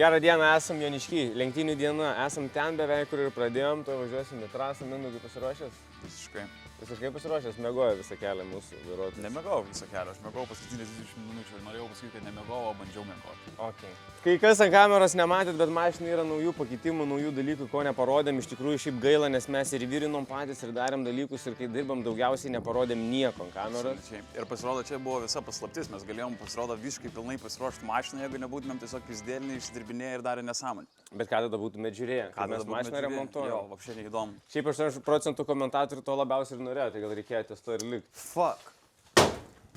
Gerą dieną, esam Jonišky, lenktynių diena, esam ten beveik, kur ir pradėjom, to važiuosim į trasą, Mindaugai pasiruošęs? Visiškai. Visiškai pasiruošęs, miegojo visą kelią mūsų vairuotojas. Nemegojau visą kelią, aš mėgojau paskutinės 20 minučių ir norėjau pasakyti, kad nemegojau, o bandžiau mėgoti. Okay. Kai kas ant kameros nematėt, bet mašinai yra naujų pakeitimų, naujų dalykų, ko neparodėm. Iš tikrųjų šiaip gaila, nes mes ir vyrinom patys ir darėm dalykus ir kai dirbam daugiausiai neparodėm nieko ant kameros. Ir pasirodo, čia buvo visa paslaptis, mes galėjom pasirodo visiškai pilnai pasiruošti mašiną, jeigu nebūtumėm tiesiog pizdėlinį išsidirbinėję ir darę nesąmonę. Bet ką tada būtumėt žiūrėję, kad mes mašiną remontuojam? Jo, vapšė neįdomu. Šiaip 80% komentatorių to labiausiai ir norėjo, tai gal reikėjo ties to ir likti. Fuck.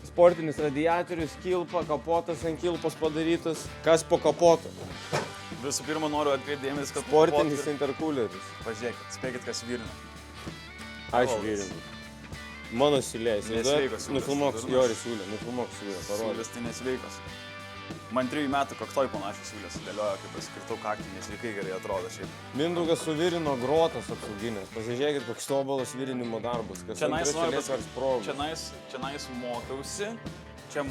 Sportinis radiatorius, kilpa, kapotas ant kilpos padarytas. Kas po kapoto? Visų pirma, noriu atkreipdėmės, kad sportinis interkuleris. Pažiūrėkit, spėkit, kas virina. Aš virinu. Mano siūlės. Nesveikos siūlės. Nufilmuok Jori siūlę, nufilmuok siūlę, parodė. Siūlės tai nesveikos. Man 3 metų kaktoj panašiai siūlės sudėliojo, kaip paskirtau kaktį, nesveikai gerai atrodo šiaip. Mindaugas suvirino grotas apsauginės. Pasižiūrėkit, koks tobulas virinimo darbas. Čionais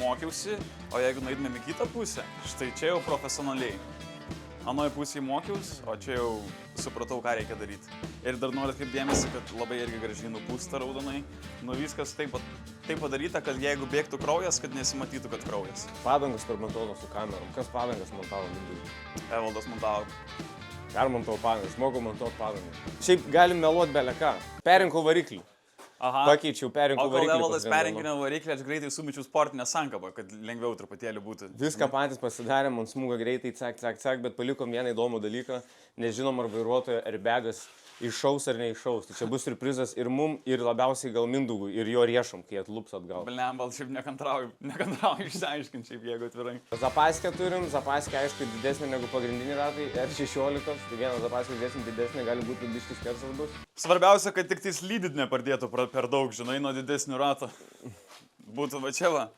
mokiausi, o jeigu nueitumėm į kitą pusę, štai čia jau profesionaliai. Anoje pusėje mokiausi, o čia jau supratau, ką reikia daryti. Ir dar noriu atkreipdėmėsi, kad labai irgi gražiai nupūsta raudonai. Nu viskas taip padaryta, kad jeigu bėgtų kraujas, kad nesimatytų, kad kraujas. Padangas per montuotas su kamerom. Kas padangas montavo Mindaugai? Evaldas montavo. Permontavo padangas, mokau montuoti padangas. Šiaip galim meluoti beleką. Perinkau variklį. Aha. Pakeičiau, perinkau variklį. O kol Evaldas perinkinio variklį, aš greitai sumečiau sportinę sankabą, kad lengviau truputėlį būtų. Viską patys pasidarėm, ant smūgo greitai, cak, bet palikom vieną įdomų dalyką, nežinom ar vairuotojo airbagas iššaus ar neiššaus. Tai čia bus surprizas ir mum, ir labiausiai gal Mindaugui, ir jo riešam, kai atlups atgal. Bal šiaip nekantrauju išsiaiškinti šiaip, jeigu atvirai. Zapaskę turim, Zapaskė aišku didesnė negu pagrindiniai ratai, R16, tai vieną Zapaskė didesnė, gali būti biškis skersas bus. Svarbiausia, kad tik tais lydyt nepardėtų per daug, žinai, nuo didesnių rato. Būtų va čia va.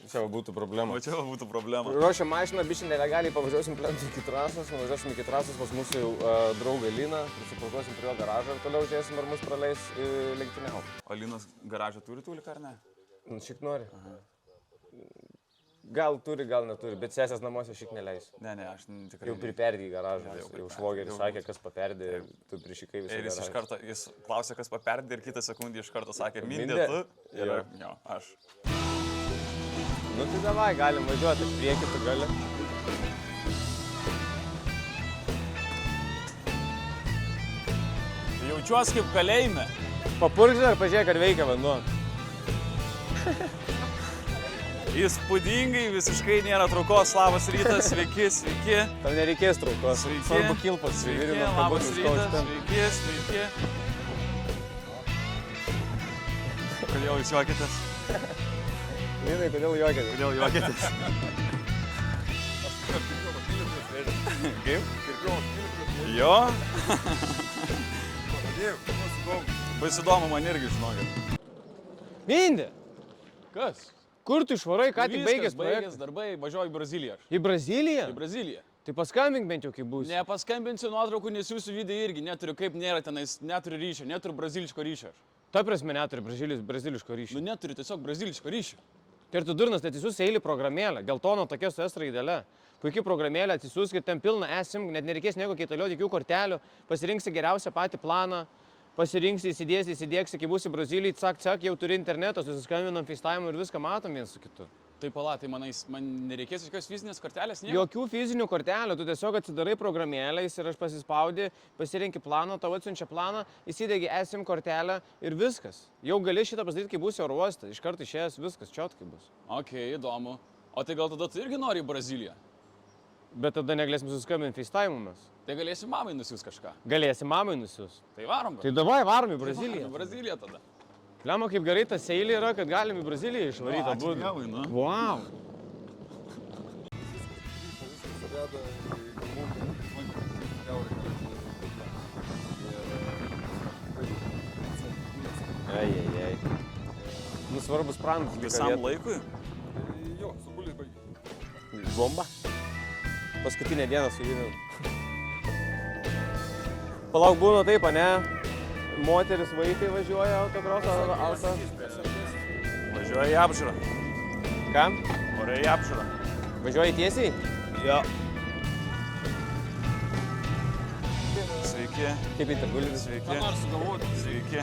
Čia būtų problema. O čia būtų problema. Ruošiam mašiną, biškai nelegaliai pavažiuosim plentų iki trasos, nuvažiuosim iki trasos pas mūsų draugą Liną, prisiparkuosim prie jo garažą ir toliau žiūrėsim, ar mus praleis lenktyniauti. O Linas garažą turi tūliką ar ne? Šiek nori. Aha. Gal turi, gal neturi, bet sesės namuose šiek neleis. Ne, aš tikrai. Jau priperdė į garažą, jau švogeris sakė, kas paperdė ir tu prišikai visą garažą. Ir iš karto, jis klausė, kas paperdė ir kitą sekundę iš karto sakė, Mindė tu ir jo, aš. Nu tai davai, galim važiuoti, priekį tu gali. Jaučiuosi kaip kalėjime. Papurkšai ar pažiūrėk, ar veikia vanduo. Įspūdingai, visiškai nėra traukos. Labas rytas, sveiki. Tau nereikės traukos. Svarbu kilpas. Sveiki, labas rytas, sveiki. Kodėl jūs juokitės? Linai, kodėl juokėtės? Kaip? Jo? Bais įdomu, man irgi žinokit. Mindė! Kas? Kur tu išvarai, ką tik baigęs projektas? Darbai, važiuoju į Braziliją. Į Braziliją? Į Braziliją. Tai paskambink bent jau, kai būsi. Nepaskambinsiu nuotraukų, nesiųsiu video irgi. Neturiu kaip nėra tenais, neturiu ryšio, neturiu braziliško ryšio. Ta prasme neturi braziliško ryšio. Nu neturiu tiesiog braziliško ryšio. Tai ir tu durnas, tai atsisiūs eilį programėlę, geltono tokia su S raidele. Puikiai programėlė, atsisiūskit, ten pilna eSIM, net nereikės nieko kaitalioti, jokių kortelių, pasirinksi geriausią patį planą, pasirinksi, įsidėksi, kai būsi Brazilijai, cak, jau turi internetą, susiskambinam FaceTime ir viską matom viens su kitu. Tai pala, tai man nereikės jokios fizinės kortelės, nieko? Jokių fizinių kortelių, tu tiesiog atsidarai programėlę, ir aš pasispaudi, pasirinki planą, tau atsiunčia planą, įsidegi eSIM kortelę ir viskas. Jau gali šitą pasidaryti, kai būsi oro uoste, iš karto išėjęs viskas, čiotkai bus. Ok, įdomu. O tai gal tada tu irgi nori į Braziliją? Bet tada negalėsim susiskambinti FaceTime mes. Tai galėsi mamai nusiųs kažką? Galėsi mamai nusiųs. Tai varom. Tai davai, varom į Braziliją. Į Braziliją tada. Lemo, kaip gerai tas eilė yra, kad galim į Braziliją išvaryti abu. Wow! Ai. Nu svarbus prantas. Visam laikui? Jo, su buliai baigė. Bomba. Paskutinę dieną su vynu. Palauk, būna taip, ne? Moteris vaikai važiuoja autokrosą. Važiuoja į apžiūrą. Kam? Važiuoja į apžiūrą. Važiuoji tiesiai? Jo. Sveiki. Kaip į tabulius. Sveiki. Nors sugalvoti. Sveiki.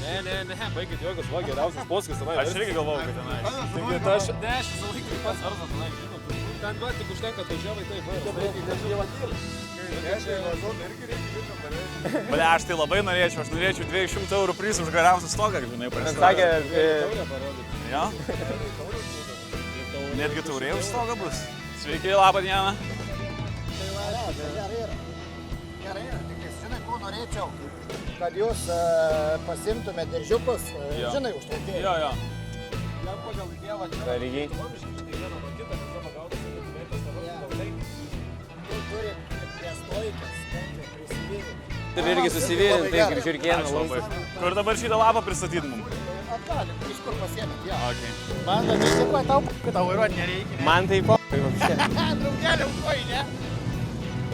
Ne, baigit jokios, va, geriausias poskas tenai. Aš irgi galvojau, kad tenai. Taigi, aš... Ne, aš visą laiką pats arzas tenai, žinot. Ten va, tik užtenka atvažiavai taip, va. Bale, aš tai labai norėčiau, 200 eurų prizą už geriausią stogą, žinai, prasidėjo. Sakė, Jo? Netgi taurė už stogą bus. Sveiki, labą dieną. Gerai, tik žinai, ko norėčiau, kad jūs pasimtumėt diržiukus, žinai, už traukėjų. Jo. Jam pagal Dievą čia. lygiai. Turim prie stojkas, prisivėrė. Turi irgi susivėrinti, tai kaip žiūrkėną. Ačiū labai. Kur dabar šitą lapą pristatyt mums? Atgalim, iš kur pasiemėt, jo. Okay. Man tai dėkuoju tau, kad tau vairuoti nereikia. Man tai p***ai vapšė. Draugelė, oi, ne?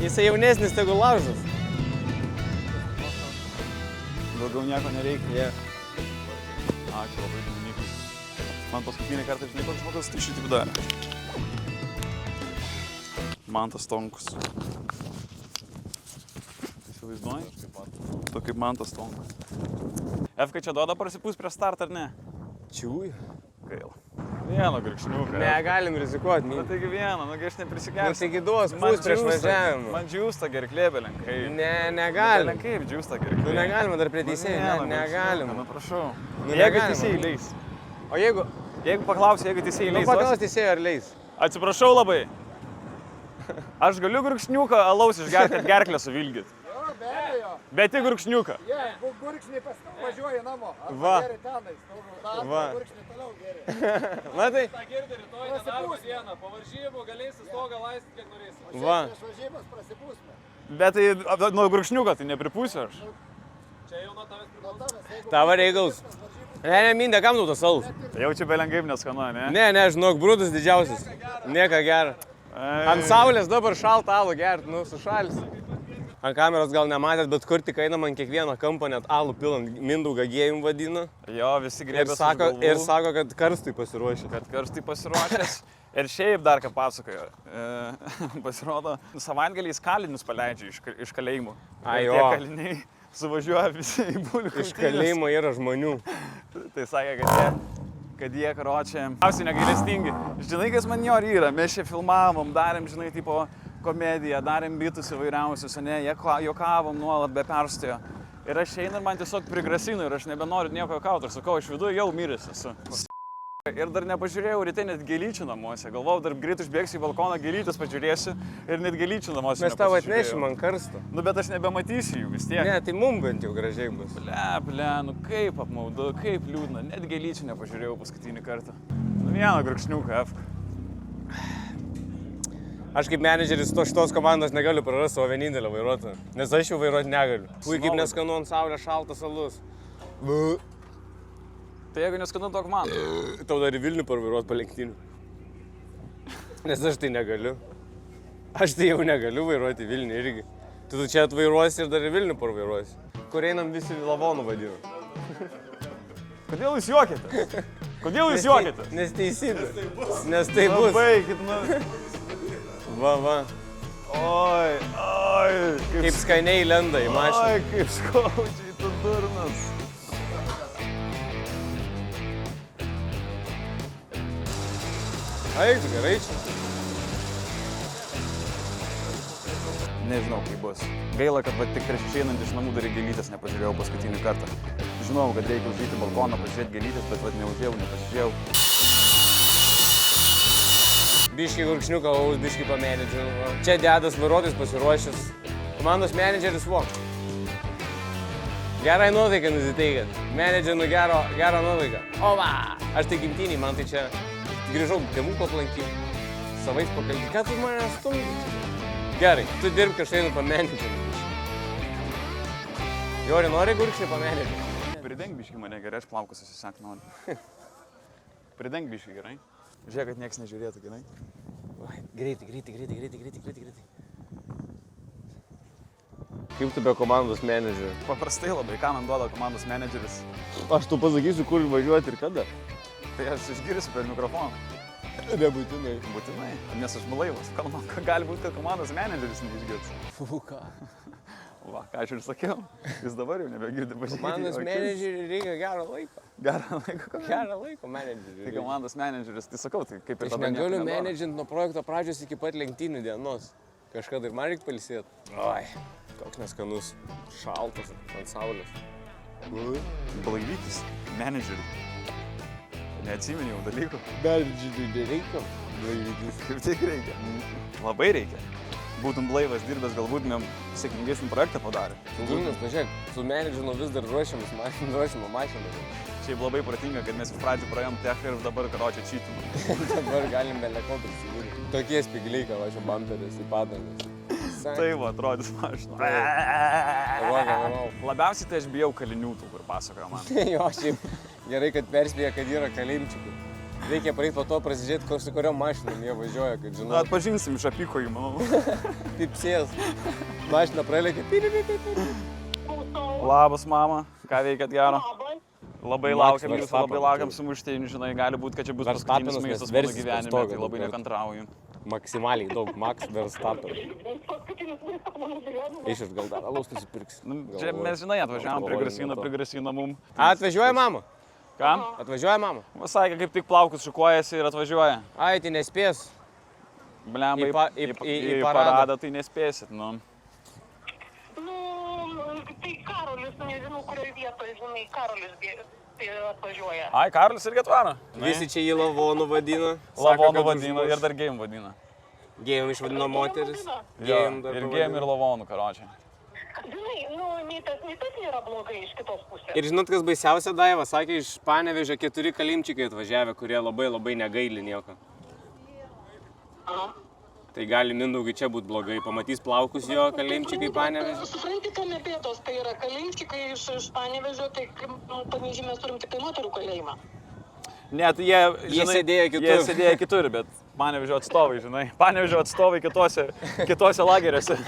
Jisai jaunesnis, tegu laužas. Daugiau nieko nereikia. Yeah. Ačiū labai, Dominikai. Man paskutinį kartą, žinai, koks žmogus tai šitaip darė. Mantas Tonkus. Įsivaizduoji? Tu kaip Mantas Tonkus. Efka čia duoda prasipūs prie start, ar ne? Čiūj. Gaila. Vieną grikšniuką. Negalim rizikuoti. Na taigi vieną, nugi aš neprisikelsiu. Taigi duos pūs prieš važiavimą. Man džiūsta gerklė belenkai. Ne, negalim. Kaip džiūsta gerklė? Negalima dar prie teisėjų, negalima. Na prašau. Nu, Jeigu negalima. teisėjai leis. O jeigu... Jeigu paklausi, jeigu teisėjai leis. Paklaus teisėjų ar leis. Atsiprašau labai. Aš galiu gurkšniuką alaus išgerti, kad gerklę suvilgyt. Jo, be abejo. Bet tik gurkšniuką. Jie, gurkšnį paskui važiuoja namo. Va. Geri tenais, Va. gurkšnį toliau geri. Matai? Ta girdi rytoj nedarbo dieną. Po varžybų galėsi stogą laistyti, kiek norėsi. Va. Prieš važybas prasipūsime. Bet tai nuo gurkšniuko tai nepripūsiu aš. Čia jau nuo tavęs priklauso. Tavo reikals. Ne, mindė, kam tu tas alus? Tai jau čia belenkai neskanuoja, ne? Ne, žinok, brūdas didžiausias. Nieka gera. Ant saulės dabar šaltą alų gert, nu, sušalis. Ant kameros gal nematėt, bet kur tik einam ant kiekvieno kampo net alų pilant, Mindaugą gėjim vadina. Jo, visi Ir grėbės sako, kad karstui pasiruošė. kad karštai pasiruošęs. Ir šiaip dar ką pasakojo. Pasirodo, savaitgaliais kalinius paleidžia iš kalėjimų. Ai, Ir jo. tie kaliniai suvažiuoja visi į bulių. Iš kalėjimo yra žmonių. Tai sakė, kad jie karočią. Ausiai negailestingi. Žinai, kas man jo yra. Mes čia filmavom, darėm, žinai, tipo komediją, darėm bitus įvairiausius, ne, jie juokavom nuolat be perstojo. Ir aš einu ir man tiesiog prigrasinu ir aš nebenoriu nieko juokauti. Ir sakau, aš viduje jau miręs esu. Ir dar nepažiūrėjau ryte net gėlyčių namuose. Galvojau, dar greit užbėgsiu į balkoną, gėlytis pažiūrėsiu ir net gėlyčių namuose. Mes tau atnešim ant karsto. Nu, bet aš nebematysiu jų vis tiek. Ne, tai mum bent jau gražiai bus. Ble, nu kaip apmaudu, kaip liūdna. Net gėlyčių nepažiūrėjau paskutinį kartą. Nu, vieną gurkšniuką, F. Aš kaip menedžeris šitos komandos negaliu prarasti savo vienintelio vairuotojo, nes aš jau vairuoti negaliu. Ui, kaip neskanu ant saulės šaltas alus. Tai jeigu neskanu to komandą. Tau dar į Vilnių parvairuoti palenktynių. Nes aš tai negaliu. Aš tai jau negaliu vairuoti į Vilnių irgi. Tu čia atvairuosi ir dar į Vilnių parvairuosi. Kur einam visi lavonų vadinu. Kodėl jūs juokėte? Kodėl jūs juokėte? Nes teisybė. Nes tai bus. Baikit, nu. Va. Oi. Kaip skaniai lenda į mašiną. Oi, kaip skaudžiai, tu durnas. Eik, gerai čia. Nežinau, kaip bus. Gaila, kad va, tik prieš išeinant iš namų dar į gėlytės nepažiūrėjau paskutinį kartą. Žinau, kad reikia užeiti į balkoną, pažiūrėti gėlytės, bet va, neužėjau, nepasižiūrėjau. Biškį gurkšniuką, biškį pamenedžiu. Čia dedas vairuotojas pasiruošęs. Komandos menedžeris vok. Gerai nuotaiką nusiteikėt. Menedžerinu gerą nuotaiką. O va! Aš tai gimtiniai, man tai čia grįžau tėvų aplankyti. Savais pakalbėti. Ką tu mane stumdi? Gerai, tu dirb kažkaip pamenedžerinu. Jori, nori gurkšnį pamenedžerinu? Pridenk biškį mane gerai, aš plaukus susisekt noriu. Pridenk biškį gerai. Žiūrėk, kad nieks nežiūrėtų, gerai? Greitai. Kaip tu be komandos menedžerio? Paprastai labai, ką man duoda komandos menedžeris. Aš tu pasakysiu, kur važiuoti ir kada. Tai aš išgirsiu per mikrofoną. Nebūtinai. Būtinai, nes aš blaivas. Gali būti, kad komandos menedžeris neišgirs. Fuka. Va, ką aš ir sakiau, jis dabar jau nebegirdi pažiūrėti. Komandos menedžeriui reikia gero laiko. Gerą laiko. Gerą laiko menedžeriui. Tai komandos menedžeris, tai sakau, tai kaip ir Aš negaliu menedžinti nuo projekto pradžios iki pat lenktynių dienos. Kažkada ir man reikia pailsėti. Oi, koks neskanus. Šaltas ant saulės. Blaivytis, menedžeriui. Neatsiminiau dalykų. Menedžeriui nereikia. Blaivytis. Kaip tik reikia. Labai reikia. Būtum blaivas dirbęs, galbūt sėkmingesnį projektą padarė. Dūnas, pažiūrėk, su menedžinu vis dar ruošiama mašina. Šiaip labai pratinga, kad mes iš pradžių praėjom techą ir dabar karočią čytumą. Dabar galim beleko prisivirti. Tokie spygliai, ką važiuoja bamperis į padangas. Tai va, atrodys mašina. Labiausiai tai aš bijau kalinių tų, kur pasakojo man. Jo, šiaip gerai, kad perspėja, kad yra kalimčikų. Reikia praeit po to prasižiūrėti, su kuriom mašinom jie važiuoja, kad žinau. Atpažinsim iš apykojų, manau. Kaip sės. Mašina pralėkia. Labas, mama. Ką veikėt gero? Labai laukiam jūsų, labai laukiam sumuštinių, žinai, gali būti, kad čia bus paskutinis maistas mano gyvenime, tai labai nekantrauju. Maksimaliai daug, Max Verstappen. Išvis gal dar alaus nusipirks. Čia mes, žinai, atvažiavam, prigrasina mum. Atvažiuoja mama? Kam? Atvažiuoja mama? Sakė, kaip tik plaukus šukuojasi ir atvažiuoja. Ai, tai nespės. Blemba, į paradą tai nespėsit, nu. Tai Karolis, nežinau, kurioje vietoje, žinai, Karolis atvažiuoja. Ai, Karolis irgi atvaro. Visi čia jį lavonu vadina. Lavonu vadina ir dar gėjim vadina. Gėjim išvadino moteris. Jo, ir gėjim ir lavonu, karočiai. Žinai, nei tas nėra blogai iš kitos pusės. Ir žinot, kas baisiausia, Daiva, sakė, iš Panevėžio 4 kalimčikai atvažiavę, kurie labai negaili nieko. Aha. Tai gali Mindaugai čia būti blogai, pamatys plaukus jo kalimčikai Panevėžio. Supranti, kame bėdos, tai yra kalimčikai iš Panevėžio, tai Panevėžį mes turim tik tai moterų kalėjimą. Ne, tai jie sėdėjo kitur, bet Panevėžio atstovai, žinai. Panevėžio atstovai kitose lageriuose.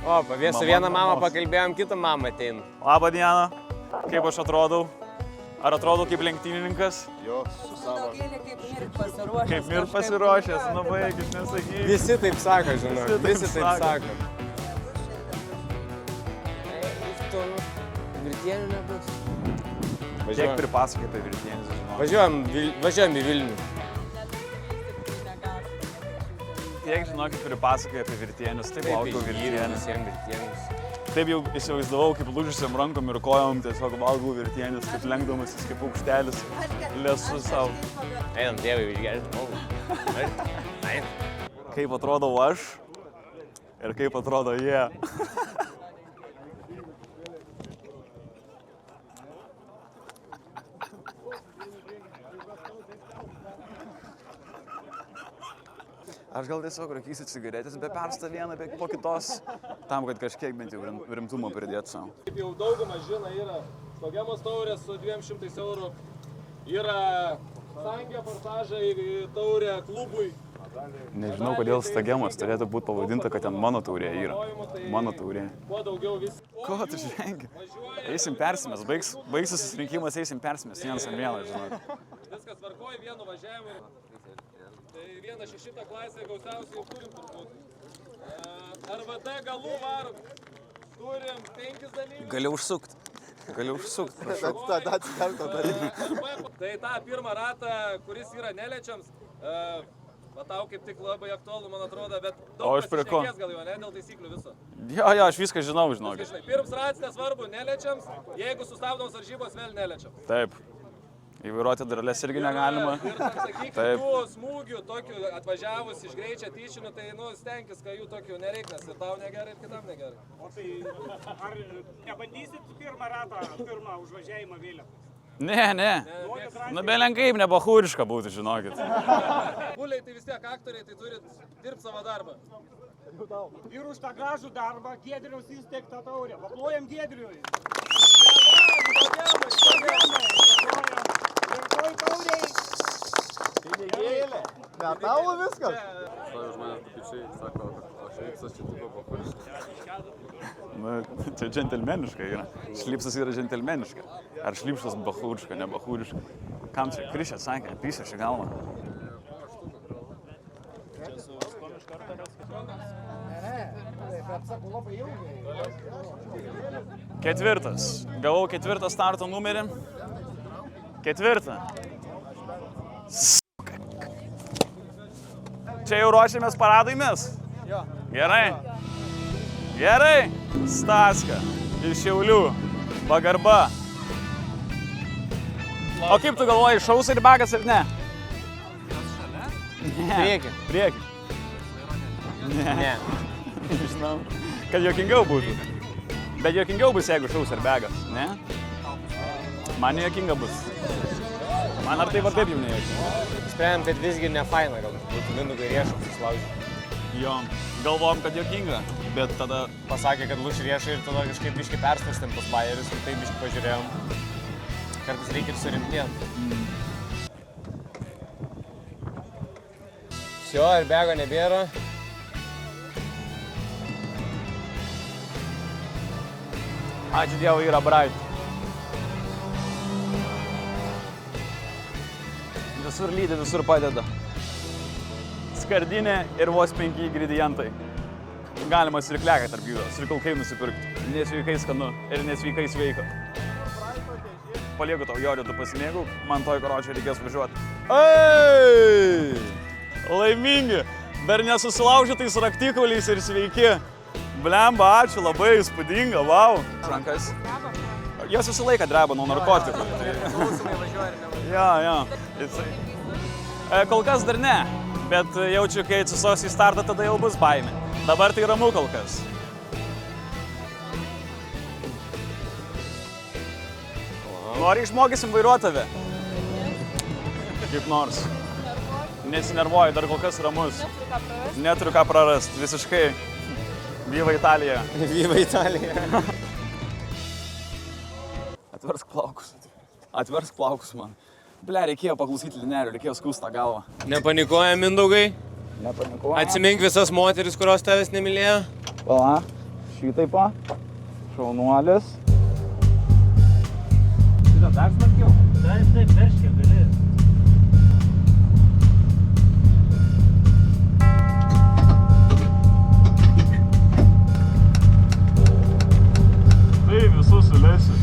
O, su vieną mamą pakalbėjom, kitą mamą ateina. Labą dieną, kaip aš atrodau? Ar atrodau kaip lenktynininkas? Jo, su savo. Kaip mir pasiruošęs, nu baigis, nesakyk. Visi taip sako, žinau, visi taip sako. Virtienių nebus. Kiek pripasakai apie virtienius, žinau. Važiuojam į Vilnių. Tiek žinokit, pripasakai apie virtienius, taip valgau virtienius. Taip jau įsivaizdavau, kaip lūžusiam rankom ir kojom, tiesiog valgau virtienius, kaip lenkdamasis, kaip aukštelis, lesu savo. Einam, tėvai, išgerti. Kaip atrodau aš ir kaip atrodo jie. Aš gal tiesiog rūkysiu cigaretės, be perstą vieną, be po kitos, tam, kad kažkiek bent jau rimtumo pridėti savo. Kaip jau daugumą žino, yra Stogemos taurės su 200 eurų, yra Sangė portažai taurė klubui. Nežinau, kodėl Stogemos turėtų būti pavadinta, kad ten mano taurė yra. Mano taurė. Kuo daugiau vis. Ko tu žvengi? Eisim persimės, baigsis susirinkimas, eisim persimės, vienas ant vieną, žinot. Viskas tvarkoj, vienu važiavimu. Tai 1-6 klasė gausiausiai turim turbūt. RVD galų varom. Turim 5 dalyvius. Gali užsukt, prašau. Tai tą pirmą ratą, kuris yra neliečiams, tau kaip tik labai aktualu, man atrodo, bet daug pasišnekės gal jo, ne, dėl taisyklių viso. Jo, aš viską žinau, žinokit. Pirms ratas nesvarbu, neliečiams, jeigu sustabdom varžybos, vėl neliečiams. Taip. Įvairuoti dralės irgi negalima. Ir, sakykime, tų smūgių, tokių atvažiavus iš greičio tyčinių, tai stenkis, kad jų tokių nereik, nes ir tau negerai, ir kitam negerai. O tai ar nebandysit pirmą ratą, pirmą užvažiavimą vėliau? Ne. Nu, belenkaip nebahūriška būtų, žinokit. Buliai tai vis tiek aktoriai, tai turit dirbti savo darbą. Ir už tą gražų darbą Giedriaus įsteigtą taurę. Paplojam Giedriui. Metalo viskas? Stovi už manęs papičiai, sako, o šlipsas čia tipo papuriškas. Nu, čia džentelmeniška yra. Šlipsas yra džentelmeniška. Ar šlipsas bahūriška, ne bahūriška. Kam čia? Krišė sakė, pysė šį galvą. Bet sakau, labai ilgai. Ketvirtas. Gavau ketvirtą starto numerį. Ketvirtą. Čia jau ruošiamės paradui mes? Jo. Gerai. Gerai. Staska. Iš Šiaulių. Pagarba. O kaip tu galvoji, šaus ir bagas ar ne? Priekį. Priekį. Ne. Žinau, kad juokingiau būtų. Bet juokingiau bus, jeigu šaus ir bagas, ne? Man juokinga bus. Man ar taip ar taip jau nejuokinga. Sprendėm, kad visgi ne faina, gal būtų Mindaugai riešą susilaužyti. Jo, galvojom, kad juokinga, bet tada... Pasakė, kad lūš riešą ir tada kažkaip biškį persvarstėm pas bajerius ir taip biškį pažiūrėjom. Kartais reikia ir surimtėti. Šio ir bego nebėra. Ačiū Dievui, yra Bright. Visur lydi, visur padeda. Skardinė ir vos 5 ingredientai. Galima svirkleką tarp jų, svirkalkai nusipirkti. Nesveikai skanu ir nesveikai sveika. Palieku tau, Jori, tu pasimėgau, man toj karočiai reikės važiuoti. Ei! Laimingi! Dar nesusilaužytais raktikauliais ir sveiki. Blemba, ačiū, labai įspūdinga, vau. Rankas. Jos visą laiką dreba nuo narkotikų. Klausomai važiuoja ir nevažiuoja. Jo. Kol kas dar ne, bet jaučiu, kai atsisos į startą, tada jau bus baimė. Dabar tai ramu kol kas. Nori išmokysim vairuoti tave? Kaip nors. Nesinervuoju, dar kol kas ramus. Neturiu ką prarast, visiškai. Viva Italija. Viva Italija. Atversk plaukus. Atversk plaukus man. Ble, reikėjo paklausyti linerių, reikėjo skūst tą galvą. Nepanikuoja, Mindaugai. Nepanikuoju. Atsimink visas moteris, kurios tavęs nemylėjo. Pala, šitai pa. Šaunuolis. Dar smarkiau. Taip, verškė gali. Tai visus sulėsiu.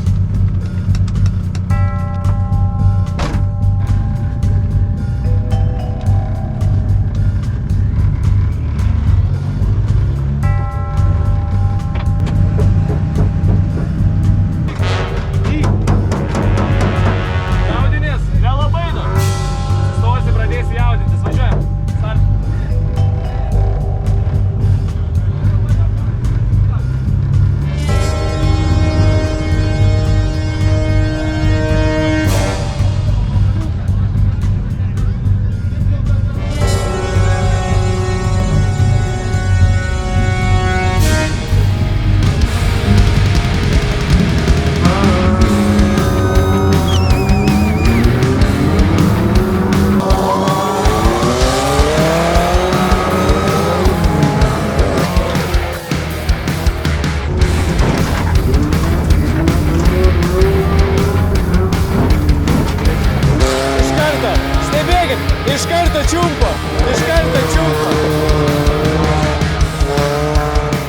Iš karto čiumpa! Iš karto čiumpa!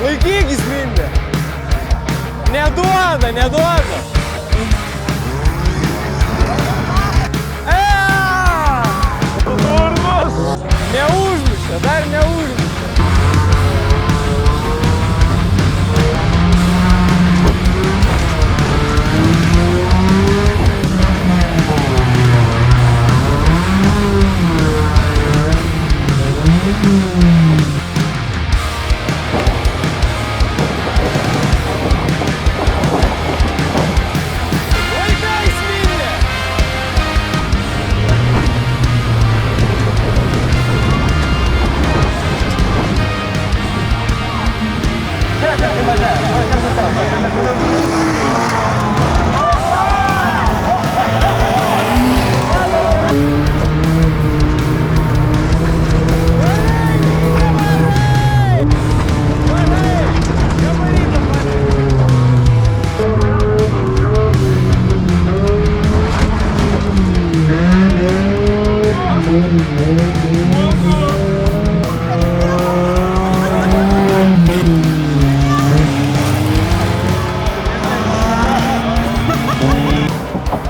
Laikykis, Mindė! Neduoda, neduoda! Neužmušė, dar neužmušė!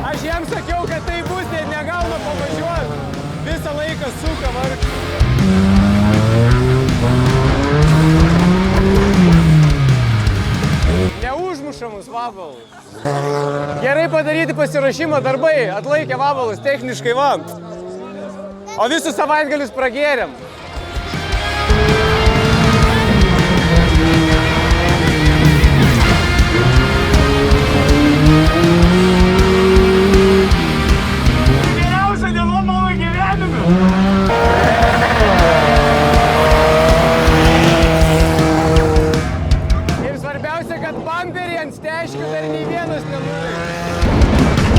Aš jiems sakiau, kad tai bus, net negauna pavažiuoti. Visą laiką suka varg. Neužmušamus vabalus. Gerai padaryti pasiruošimo darbai, atlaikė vabalus techniškai va. O visus savaitgalius pragėrėm. Geriausia diena mano gyvenime. Ir svarbiausia, kad bamperį ant steškių dar nei vienas nenulaikė.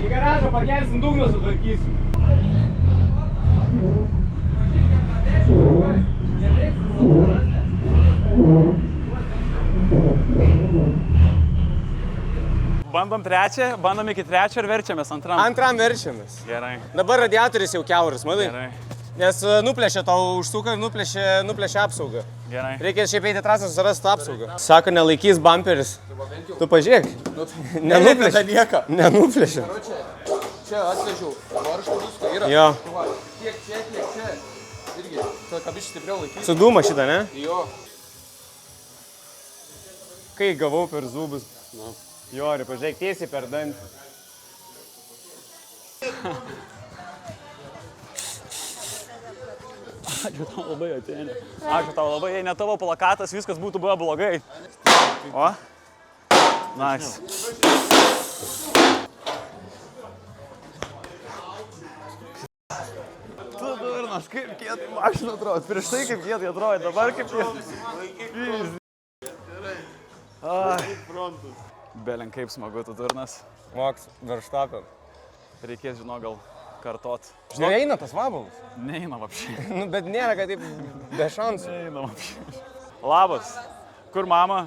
Į garažą pakelsim dugną, sutvarkysim. Bandom trečią, bandom iki trečio ir verčiamės antram. Antram verčiamės. Gerai, Dabar radiatorius jau kiauras, matai? gerai, Nes nuplėšė tau užsuką ir nuplėšė apsaugą. gerai. Reikia šiaip eiti trasą susirasti apsaugą. Sako, nelaikys bamperis. Tu pažiūrėk. Nenuplėšė. Nieko. Nenuplėšė. Čia atvežiau, varžtų viską yra. Jo. Va, tiek čia. Irgi, tu kabiškai stipriau laikys. Sudūma šitą, ne? Jo. Kai gavau per zubus. Jo, ir pažiūrėk tiesiai per dantį. Ačiū tau labai, Atėnė. Ačiū tau labai, jei ne tavo plakatas, viskas būtų buvę blogai. O? Nice. Tu durnas, kaip kietai mašina atrodo. Prieš tai kaip kietai atrodo, dabar kaip kietai. Belen kaip smagu, tu durnas. Moks, verštapė. Reikės, žinau, gal kartot. Žinai, eina tas vabalus. Neina vapšiai. Nu, bet nėra, kad taip be šansų. Neina vapšiai. Labas. Kur mama?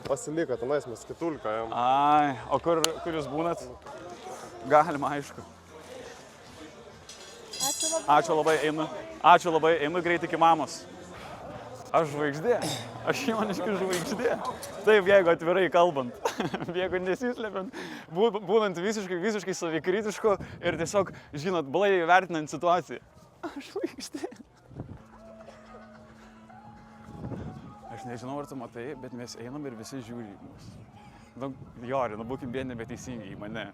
Pasiliko, tenais mes kitulką jam. Ai, o kur jūs būnat? Galima, aišku. Ačiū labai, einu. Ačiū labai, einu greit iki mamos. Aš žvaigždė. Aš Joniškis žvaigždė. Taip, jeigu atvirai kalbant. Jeigu nesislepiant, būnant visiškai savikritišku ir tiesiog, žinot, blaiviai vertinant situaciją. Aš žvaigždė. Aš nežinau, ar tu matai, bet mes einam ir visi žiūri į mus. Nu, Jori, nu būkim vieni nebeteisingi į mane.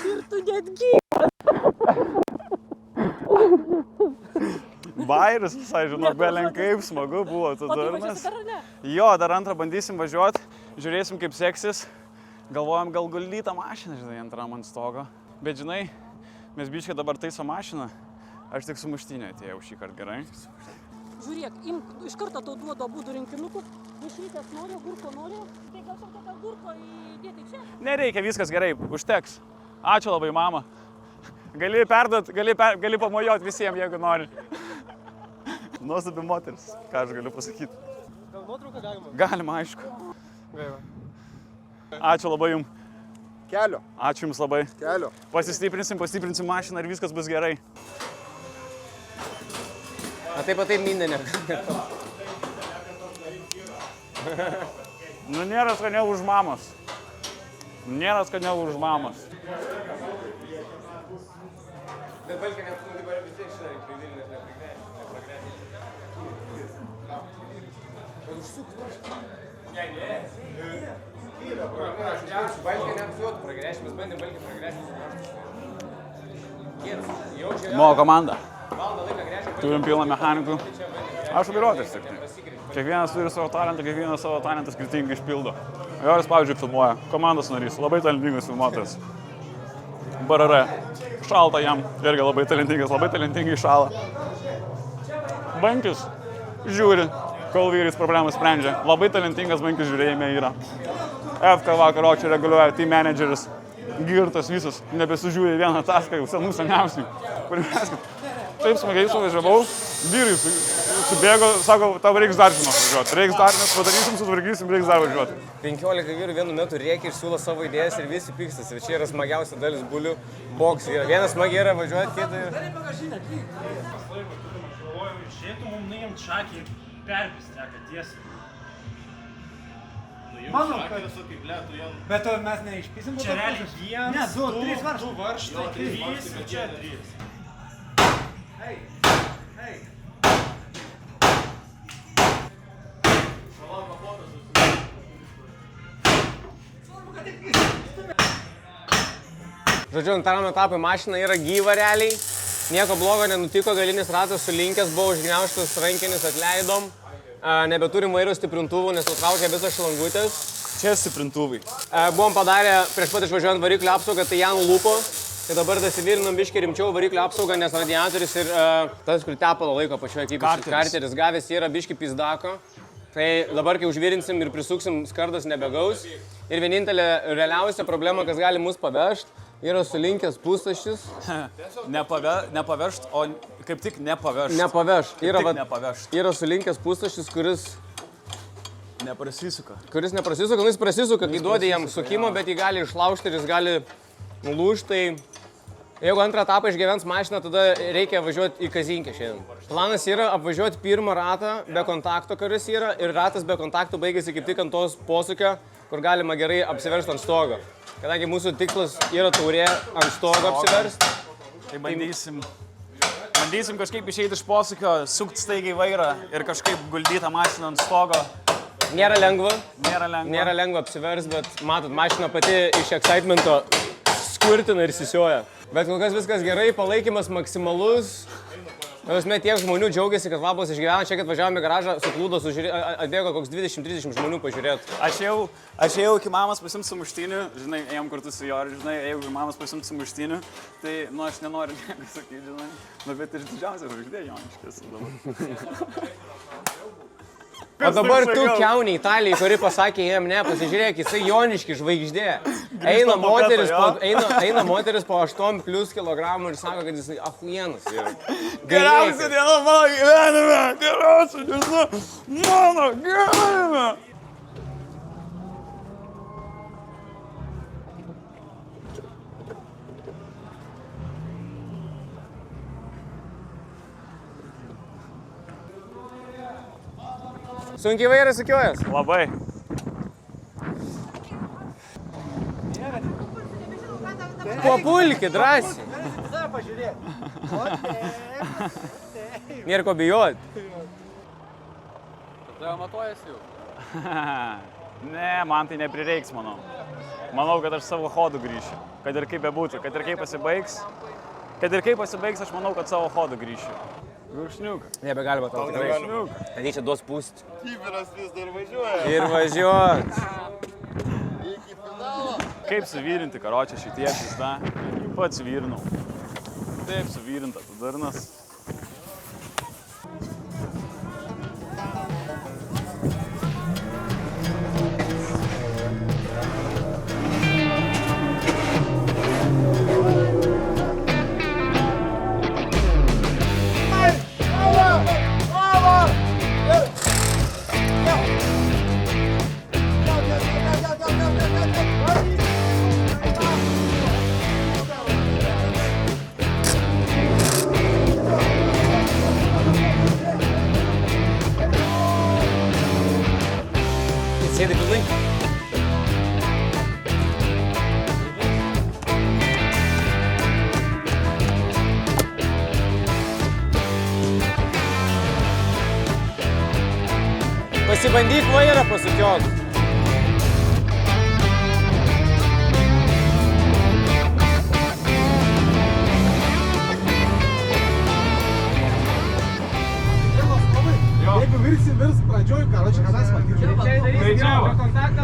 Ir tu netgi. Bairis, visai žinok, belen kaip smagu buvo, tu durnas. Jo, dar antrą bandysim važiuoti, žiūrėsim kaip seksis. Galvojam gal guldytą mašiną, žinai, antram ant stogo. Bet žinai, mes biškai dabar taiso mašiną, aš tik su muštinė atėjau šį kartą, gerai? Žiūrėk, imk, iš karto tau duodu abudu rinkinukus. Dešrytės nori, agurko nori. Tai gal tau tokio agurko įdėti čia? Nereikia, viskas gerai, užteks. Ačiū labai, mama. Gali perduot, gali pamojuot visiems, jeigu nori. Nuostabi moteris, ką aš galiu pasakyti. Gal nuotrauką galima? Galima, aišku. Gaila. Ačiū labai jums. Kelio. Ačiū jums labai. Kelio. Pastiprinsim mašiną ir viskas bus gerai. A taip mindė ne. Nu, nėra skaniau už mamos. Nėra skaniau už mamos. Bet balkė nepūnti dabar vis tiek šitą reikia Vilnius nepragręsti. Užsuk. Ne. Balkė neapsuotų pragręsti, mes bandėm balkį pragręsti. Mano komanda. Valandą laiką gręžia. Turim pilną mechanikų. Aš vairuotojas tik tai. Kiekvienas turi savo talentą, kiekvienas savo talentą skirtingai išpildo. Joris, pavyzdžiui, filmuoja. Komandos narys, labai talentingas filmuotojas. BRR. Šalta jam, irgi labai talentingai šala. Bankis žiūri, kol vyrais problemą sprendžia. Labai talentingas bankis žiūrėjime yra. FK vakaro čia reguliuoja team manageris. Girtas visas, nebesižiūrė vieną taską, jau senų seniausiai. Kur mes, taip smagiai suvažiavau, vyrai subėgo, sako, tau reiks dar žinot važiuoti. Reiks dar, mes padarysim, sutvarkysim, reiks dar važiuoti. 15 vyrų vienu metu rėkia ir siūlo savo idėjas ir visi pykstas. Ir čia yra smagiausia dalis bulių boksai. Yra vienas smagiai yra važiuoti, kitą ir... Išėtų mums nuimt šakį ir perpisteka tiesiai. Mano, kad... Bet mes neišpisim. Čia realiai vienas, ne, du varžtai, 3 ir čia 3. Hei, hei. Žodžiu, antram etapui mašina yra gyva realiai. Nieko blogo nenutiko, galinis ratas sulinkęs, buvo užgniaužtas rankinis, atleidom. Nebeturim vairo stiprintuvų, nes nutraukė visas šlangutės. Čia stiprintuvai. Buvom padarę prieš pat išvažiuojant variklio apsaugą, tai Jan lūpo. Tai dabar dasivyrinom biškį rimčiau variklio apsaugą, nes radiatorius ir tas, kur tepalo laiko pačioje kaip karteris gavęs yra biškį pizdako. Tai dabar, kai užvirinsim ir prisuksim, skardas nebegaus. Ir vienintelė realiausia problema, kas gali mus pavežt, yra sulinkęs pustaštis. Nepavežt, o kaip tik nepavežt. Nepavežt. Nepavežt. Yra sulinkęs pustaštis, kuris neprasisuka. Nu jis prasisuka, kai duodi jam sukimą, bet jį gali išlaužti ir jis gali nulūžti. Tai jeigu antrą etapą išgyvens mašiną, tada reikia važiuoti į Kazinkę šiandien. Planas yra apvažiuoti pirmą ratą be kontakto, kuris yra, ir ratas be kontakto baigėsi kaip tik ant tos posūkio, kur galima gerai apsiversti ant stogo. Kadangi mūsų tikslas yra taurė ant stogo apsiversti. Tai bandysim kažkaip išeiti iš posūkio, sukti staigiai vairą ir kažkaip guldyti tą mašiną ant stogo. Nėra lengva. Nėra lengva apsiversti, bet matot, mašina pati iš excitemento skurtina ir sisioja. Bet kol kas viskas gerai, palaikymas maksimalus. Tiek žmonių džiaugiasi, kad Vabos išgyveno. Čia, kad važiavome į garažą, suklūdo, atbėgo koks 20-30 žmonių pažiūrėti. Aš ėjau iki mamos pasimti sumuštinių, žinai, ėjom kartu su jo, žinai, ėjau iki mamos pasimti sumuštinių, tai, aš nenoriu nieko sakyti, žinai, bet ir didžiausia žvaigždė Joniškės dabar. O dabar tu kiauni Italijai, kuri pasakė jam ne, pasižiūrėk, jisai Joniški žvaigždė. Eina moteris po 8+ kilogramų ir sako, kad jisai achuienas yra. Geriausia diena mano gyvenime! Geriausia diena mano gyvenime! Sunkiai vairas sukiojas? Labai. Papulki, drąsiai. Nėra ko bijoti. Tada matuojasi jau. Ne, man tai neprireiks, manau. Manau, kad aš savo hodu grįšiu. Kad ir kaip bebūtų, kad ir kaip pasibaigs. Aš manau, kad savo hodu grįšiu. Guršniukas. Nebegalima tau tikrai. Guršniukas. Ten čia duos pūsti. Kibiras vis dar važiuoja. Ir važiuot. Iki finalo. Kaip suvyrinti karočią šitie pizda? Pats vyrinau. Taip suvyrinta, tu darnas. Sėdi pilnai. Pasibandyk vairą pasukiot. Jeigu virs pradžioj, karoči, kada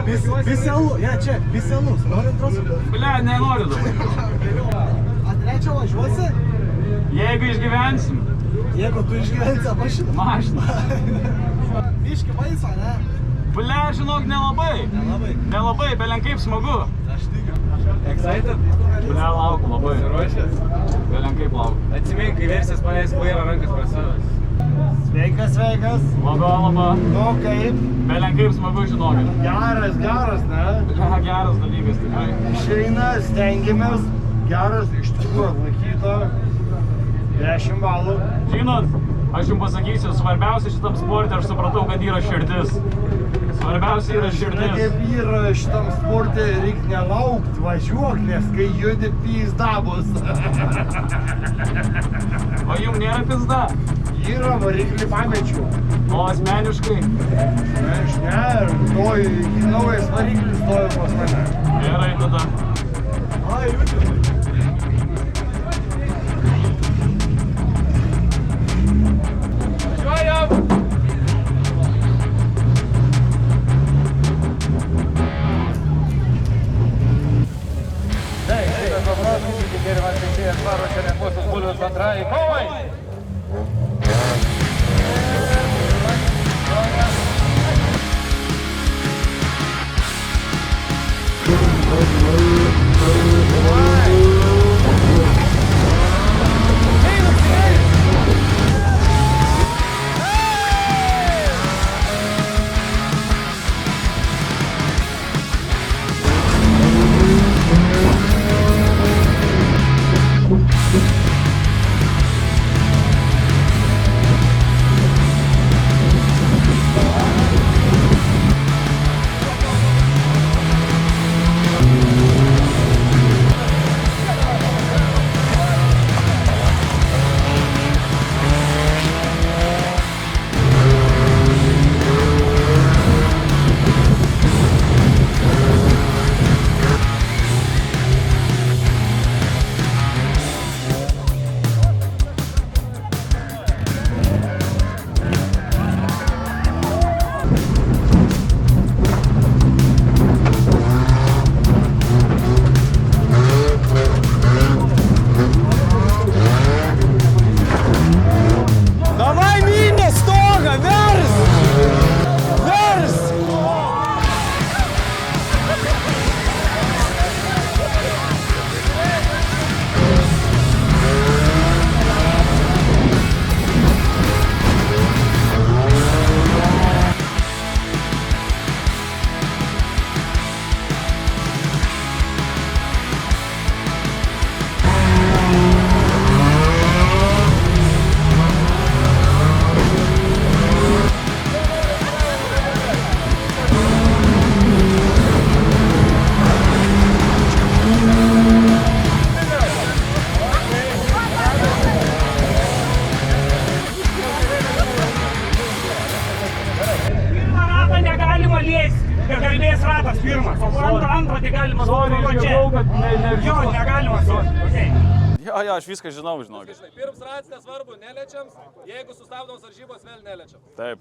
Viselų, čia, viselus. Nori antros? Blia, nenoriu dabar. Ant trečio važiuosi? Jeigu išgyvensim. Jeigu tu išgyvensi mašiną. Mašiną. Biški baisa, ne? Ble, žinok, nelabai. Nelabai, belenkaip smagu. Aš tikiu. Excited? Ble, lauku labai. Ruošęs? Belenkaip lauku. Atsimink, kai versijas paleis vairą rankas prie savęs. Sveikas, sveikas. Laba. Nu, kaip? Belenkaip smagu, žinokit. Geras, ne? Ble, geras dalykas tikrai. Išeina, stengiamės. Geras, iš tikrųjų atlaikyta. 10 balų. Žinot, aš jums pasakysiu, svarbiausia šitam sportui, aš supratau, kad yra širdis. Svarbiausia yra Žinai, širdis. kaip yra šitam sportui, reikia nelaukti, važiuok, nes kai judi pizda bus. O jums nėra pizda? Yra variklį pamečiau. O asmeniškai? Aš ne, naujas variklis stovi pas mane. Gerai tada. Ai, judi. Jo, aš viską žinau, žinokit. Pirms ratas nesvarbu, neliečiam, jeigu sustabdom varžybos, vėl neliečiam. Taip.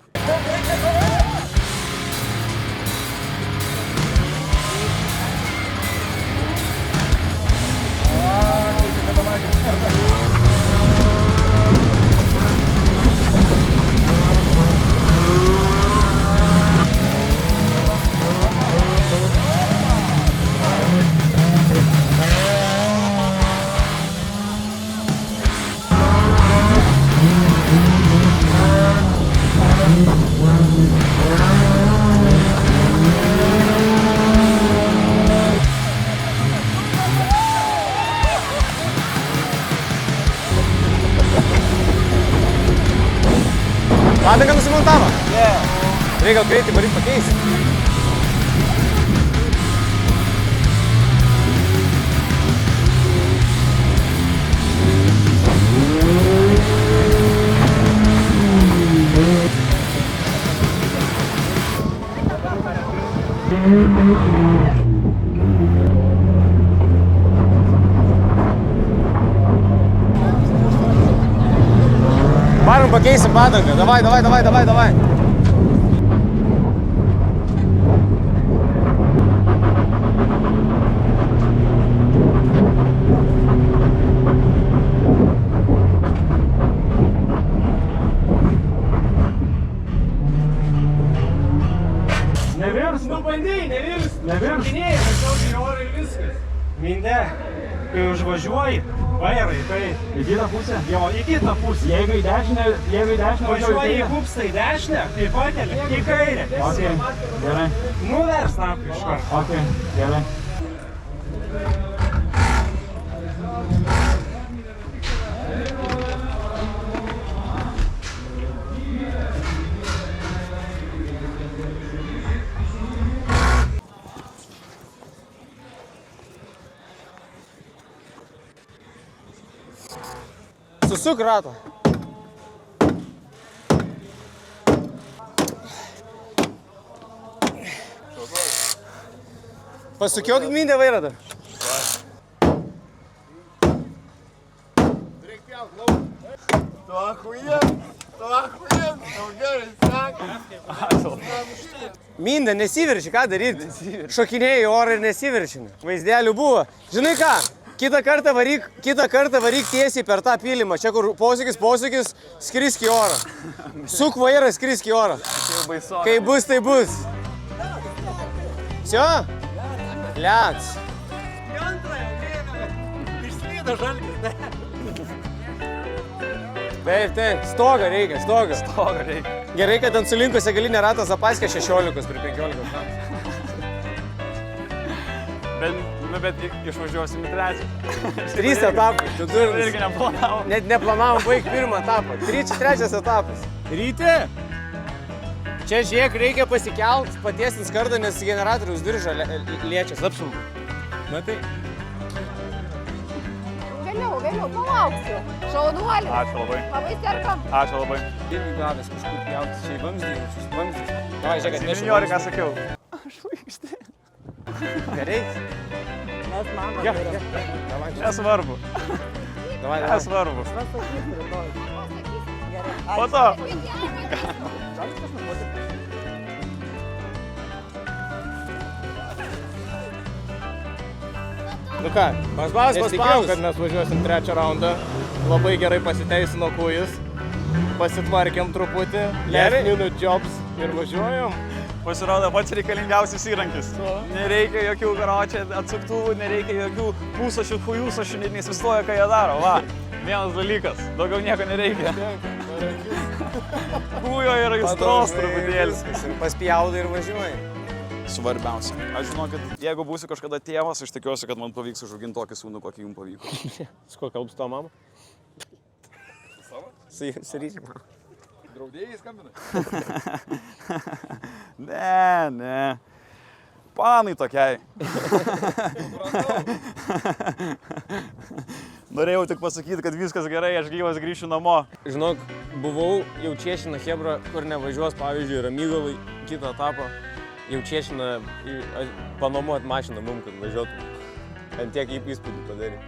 Padanga nusimontavo? Ne. Reikia gal greitai varyt pakeisti. Varom pakeisim padangą. Davai. Nu, bandėjai, nevirs. Nevirs. Gynėjai, tiesiog į orą ir viskas. Minde, kai užvažiuoji, vairai, tai į kitą pusę. Jo, į kitą pusę. Jeigu į dešinę važiuoji į kupstą į dešinę, tai pakeli į kairę. Ok, gerai. Nuvers snapą iš karto. Ok, gerai. Susuk ratą. Pasukiok mindę vairą dar. Tu achujen, tau gerai seka. Mindę, nesiverči, ką daryti? Šokinėjai orą ir nesiverčini. Vaizdelių buvo. Žinai ką? Kitą kartą varyk tiesiai per tą pylimą. Čia kur posūkis, skrisk į orą. Suk vairą, skrisk į orą. Kai bus, tai bus. Sio? Liats. Išslydo žalgis, ne? Taip, stogą reikia. Gerai, kad ant sulinkuose galinė ratas Zapaskė 16 prie 15. Bet išvažiuosim į trečią. 3 etapai. Irgi neplanavom. Net neplanavom baigti pirmą etapą. 3 etapas. Ryti. Čia žiūrėk, reikia pasikelt, patiesint skardą, nes generatoriaus diržą liečias. Apsum. Matai? Vėliau, palauksiu. Šaunuolį. Ačiū labai. Labai serkam. Ačiū labai. Irgi gavęs kažkur pjautis čia į vamzdį. Davai, žiūrėk, atnešiu. Seniori, ką sakiau. Žvaigždė. Gerai? Mes mama. Nesvarbu. Davai. Nesvarbu. Pasakysiu rytoj. Gerai. Po to. Nu ką, paspaus. Kad mes važiuosim trečią raundą. Labai gerai pasiteisino kūjis. Pasitvarkėm truputį. Last minute jobs ir važiuojam. Pasirodo pats reikalingiausias įrankis. Nereikia jokių karočią atsuktuvų, nereikia jokių pūsašių, chujūsašių, net neįsivaizduoja, ką jie daro. Va, vienas dalykas, daugiau nieko nereikia. Kūjo ir aistros truputėlis. Paspjaudai ir važiuoji. Svarbiausia. Aš žinau, kad jeigu būsiu kažkada tėvas, aš tikiuosi, kad man pavyks užauginti tokį sūnų, kokį jums pavyko. Su kuo kalbs to mama? Su ryčiu. Draudėjai skambina? Ne. Panai tokiai. Norėjau tik pasakyti, kad viskas gerai, aš gyvas grįšiu namo. Žinok, buvau jau Čiešina Hebra, kur nevažiuos, pavyzdžiui, Ramygalai, kitą etapą. Jau Čiešina panomuot mašiną mum, kad važiuotum. Ant tiek įspūdį padarė.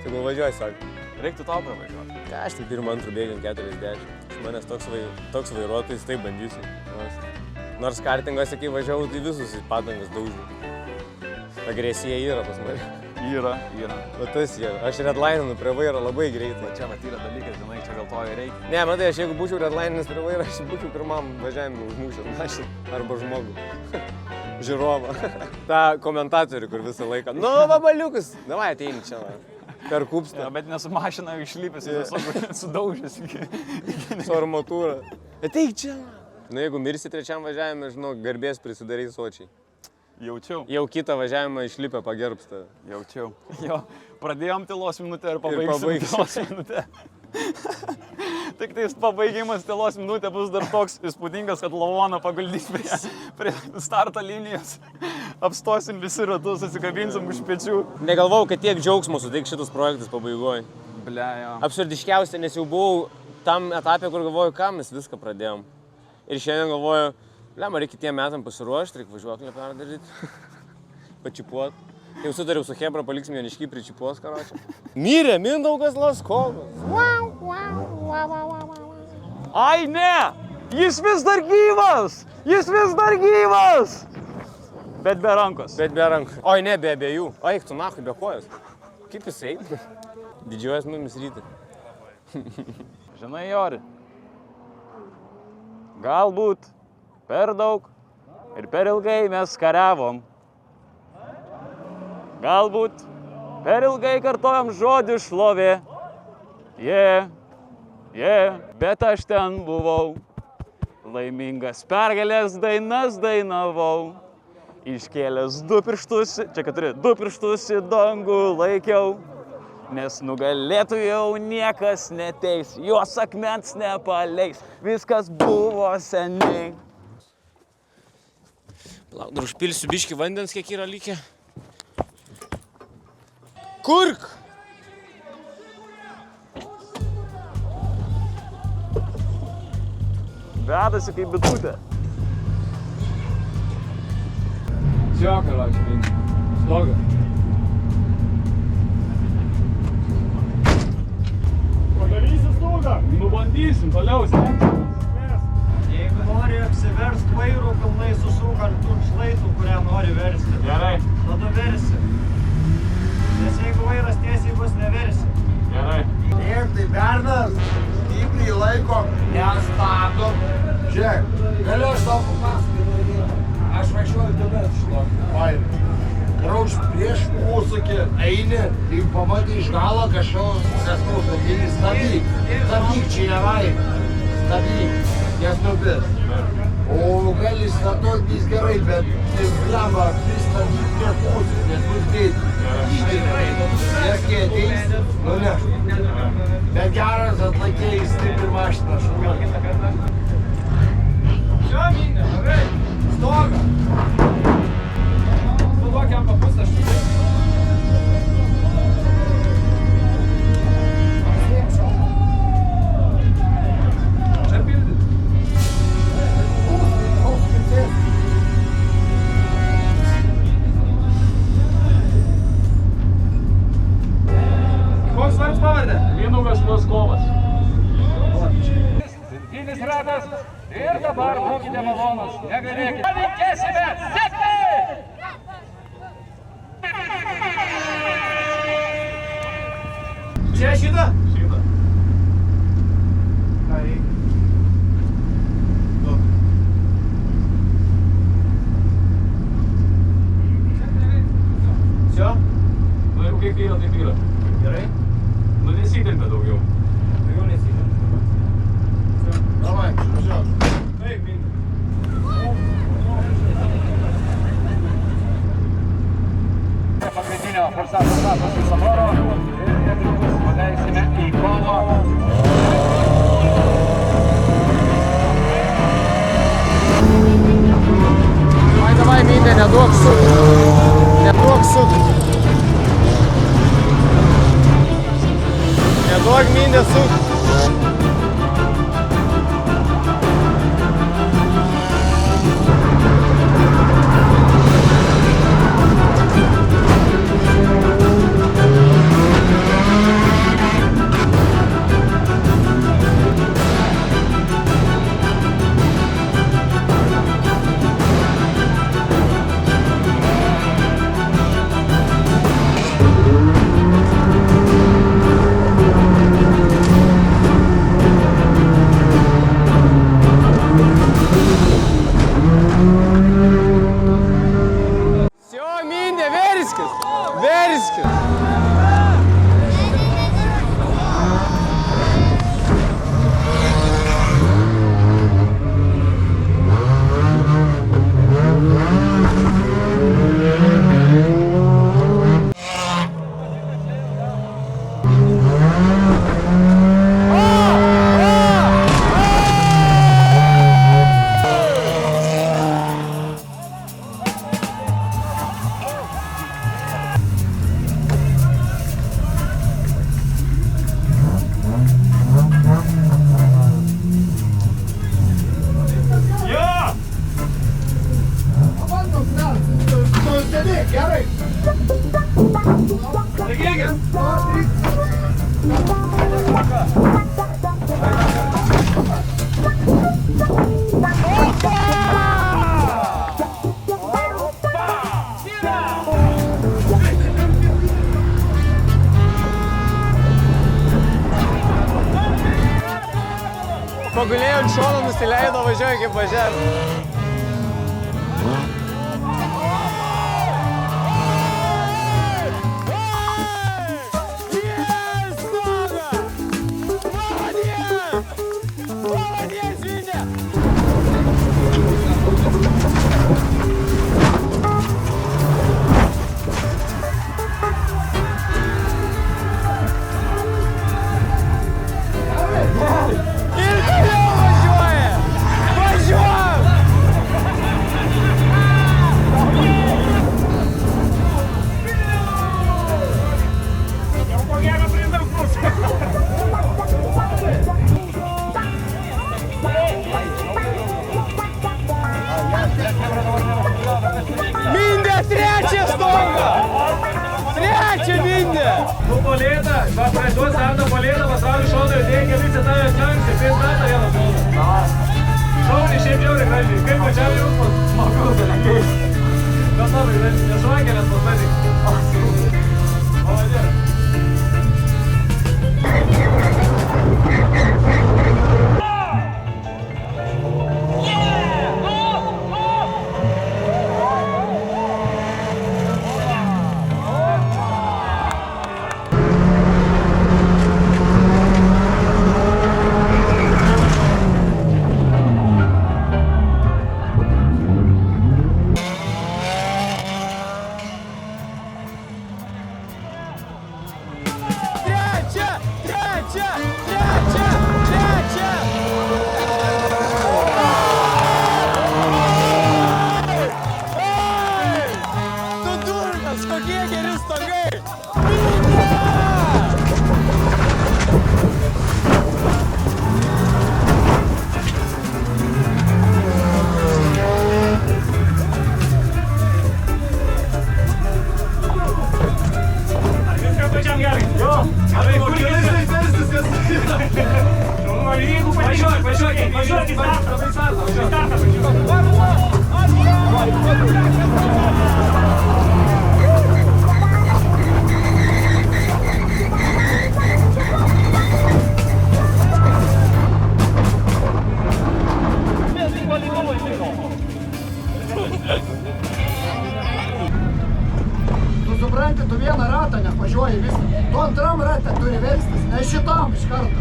Sakau, važiuoji, sako. Reiktų tau pravažiuoti. Ką aš tik pirmą antrų bėgiant 40. Iš manęs toks vairuotojas, tai bandysiu. Nors kartingose, kai važiavau, tai visus padangas daužiu. Agresija yra pas mane. Yra. O tas yra. Aš redlaininu prie vairo labai greitai. Čia vat yra dalykas, žinai, čia dėl to ir reikia. Ne, matai, aš jeigu būčiau redlaininęs prie vairo, aš būčiau pirmam važiavimui užmušęs mašiną arba žmogų. Žiūrovą. Ta komentatorių, kur visą laiką. Nu, vabaliukus. Davai, ateini čia. Per kupstą. Ja, bet nesu mašina išlypęs, sudaužęs iki... Su armatūra. Ateik čia. Nu, jeigu mirsi trečiam važiavimui, žinau, garbės prisidarai sočiai. Jaučiau. Jau kitą važiavimą išlipę pagerbs tave. Jaučiau. Jo, pradėjom tylos minutę ir pabaigsim tylos minutę. Tik tais pabaigimas tylos minutė bus dar toks įspūdingas, kad lavoną paguldys prie starto linijos. Apstosim visi ratus, atsikabinsim už pečių. Negalvau, kad tiek džiaugsmo suteiks šitas projektas pabaigoje. Blejo. Absurdiškiausia, nes jau buvau tam etapė, kur galvoju, ką mes viską pradėjom. Ir šiandien galvoju, man reikia kitiem metam pasiruošti, reikia važiuoklę perdaryti, pačipuot. Jau sutariau su Hebra, paliksim Joniškį, pričipuos, karočią. Mirė Mindaugas Laskovas. Ai ne! Jis vis dar gyvas! Bet be rankos. Oi ne, be abiejų. Eik tu nachui, be kojos. Kaip jis eina? Didžiuojas mumis ryti. Žinai, Jori, galbūt per daug ir per ilgai mes kariavom. Galbūt per ilgai kartojom žodį šlovė. Bet aš ten buvau. Laimingas pergalės dainas dainavau. Iškėlęs 2 pirštus, čia 4, 2 pirštus į dangų laikiau. Nes nugalėtų jau niekas neteis, jos akmens nepaleis. Viskas buvo seniai. Palauk, dar užpilsiu biškį vandens, kiek yra likę. Kurk! Vedasi kaip bitutė. Все, короче, стога. Padarysi stogą, nubandysim, toliau stengsimės. Jeigu nori apsiverst vairų, pilnai susuk ant tų šlaitų, kurią nori versti. Gerai. Tada versi. Nes jeigu vairas tiesiai bus, neversi. Gerai. Ir tai Bernas stipriai laiko nestato. Žiūrėk, galiu aš tau papasakoti. Aš važiuoju tavęs šlok. Vairą. Ir prieš posūkį eini ir pamatai iš galo kažkas nustatyti. Stabdyk. Stabdyk, čia ne vairą. Stabdyk, nes nubis. O gali startuot vis gerai, bet blemba pristabdyk prie posūkį, nes bus greitai. Nes kai ateis, nuneš. Bet geras atlaikėjai stipri mašiną šuoliuoti. Все, Mindė, gerai. Stogą. Suduok jam papustą štai. Čia pildyt. Koks vards pavardė? Mindaugas Plaskovas. Dinis ratas. Ir dabar būkite malonus, negalėkite. Palinkėsime sėkmės! Čia šitą? Šitą. Ką reikia? Čia? Nu jau kaip yra, taip yra. Gerai? Nu nesitempia daugiau. Daugiau nesitempia. Davai, važiuok. Taip, Mindė. Pagrindinio forsato Saboro ir netrukus paleisime į kovą. Davai, Mindė, neduok sukt. Neduok sukt. Neduok, Mindė, sukt. Pagulėjo ant šono, nusileido, važiuoja kaip važiavo. stogą! Trečią vindę! Tu polėta, va praeitos ardą polėta, pasaulį šoną ir dėkė visą tave atlenksi, 5 metą vieną šoną. Šaunį šiaip žiauriai gražiai, kaip pačiam jausmas, smagus dalykai. Bet labai gražiai, nežvakelės pasakyk. Pavadė. Tu supranti, tu vieną ratą nevažiuoji visą. Tu antram ratą turi verstis, ne šitam iš karto.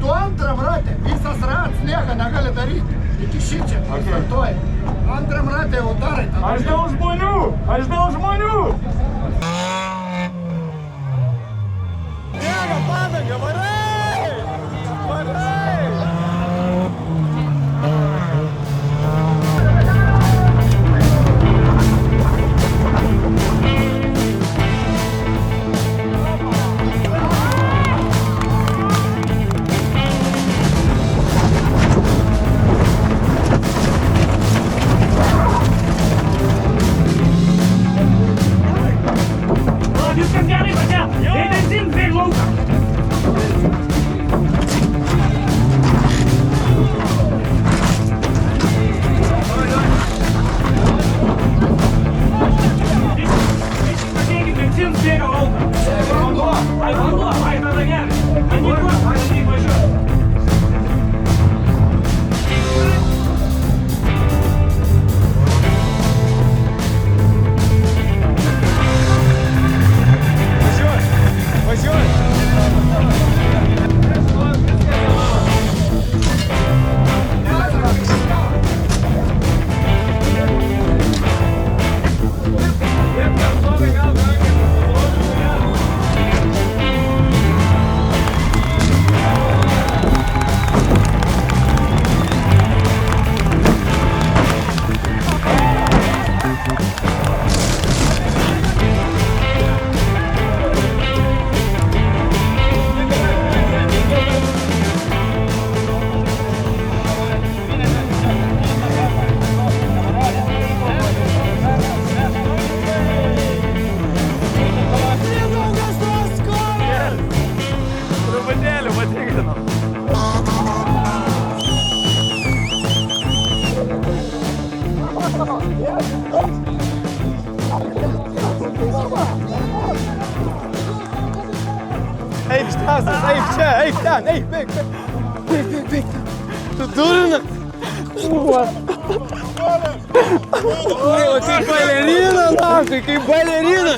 Tu antram ratę visas ratas nieko negali daryti. Iki šičia, startuoji. Antram ratą jau darai. Aš dėl žmonių! Aš dėl žmonių! Bėga padanga, varai! Varai! Viskas gerai, pačia! Ei, benzin, bėg lauką! Pažiūrėkit, benzin bėga lauką! Vanduo! Ai, vanduo! Ai, tada gerai! Vanduo! Aš jį važiuoju! Eik štasas, eik čia, eik ten, eik, bėg, bėg. Bėg, bėg, bėg. Tu durina. O kaip balerina, nakai, kaip balerina.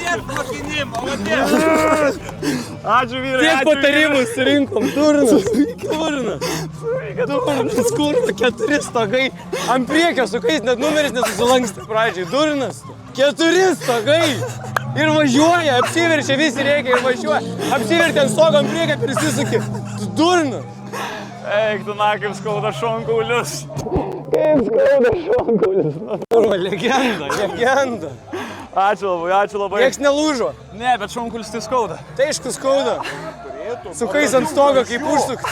Ačiū vyrai, Tiek patarimų surinkom, durnas. Durnas. Durnas, kurva, 4 stogai. Ant priekio sukais, net numeris nesusilanksti pradžiai. Durnas. 4 stogai. Ir važiuoja, apsiverčia, visi reikia ir važiuoja. Apsivertė ant stogo ant priekio, prisisukė. Tu durnas. Eik, tu na, kaip skauda šonkaulius. Kaip skauda šonkaulius. Kurva, legenda, legenda. Ačiū labai. Nieks nelūžo. Ne, bet šonkulis tai skauda. Tai aišku skauda. Sukais ant stogo, kaip užsukti.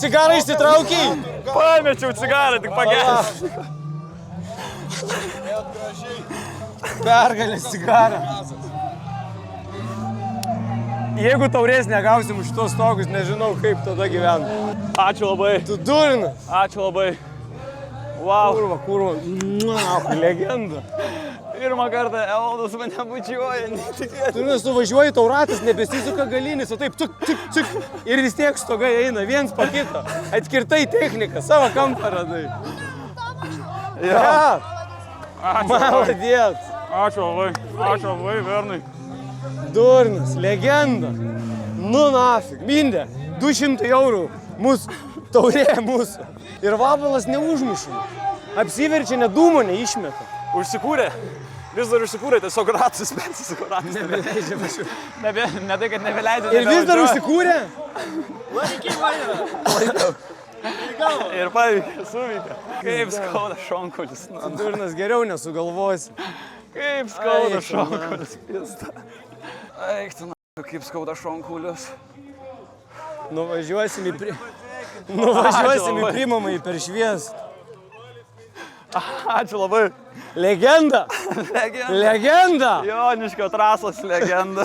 Cigarą išsitraukiai? Pamečiau cigarą, tik pagelęs. Pergalės cigarą. Jeigu taurės negausim už šitos stogus, nežinau kaip tada gyventi. Ačiū labai. Tu durina. Ačiū labai. Wow. Kurva. Legenda. Pirmą kartą Evaldas mane bučiuoja, netikėtai. Tu nesuvažiuoji, tau ratas nebesisuka galinis, o taip cik. Ir vis tiek stogai eina viens po kito. Atskirtai technika, savo kampą radai. Ja. Maladėt. Ačiū labai, Vernai. Durnas, legenda. Nu nafig, mindė, 200 eurų mūsų, taurė mūsų. Ir vabalas neužmušė. Apsiverčia, net dūmo neišmeta. Užsikūrė. Vis dar užsikūrė, tiesiog ratus persisuko ratus. Nebeleidžia važiuoti. Ne tai, kad nebeleidžia. Ir vis dar užsikūrė? Ir pavyzdžiui, suveikė. Kaip skauda šonkulis. Durnas, geriau nesugalvosi. Kaip skauda šonkulis. Eik tu, kaip skauda šonkulis. Nuvažiuosim į primamąjį per šviesą. Ačiū labai. Legenda. Joniškio trasos legenda.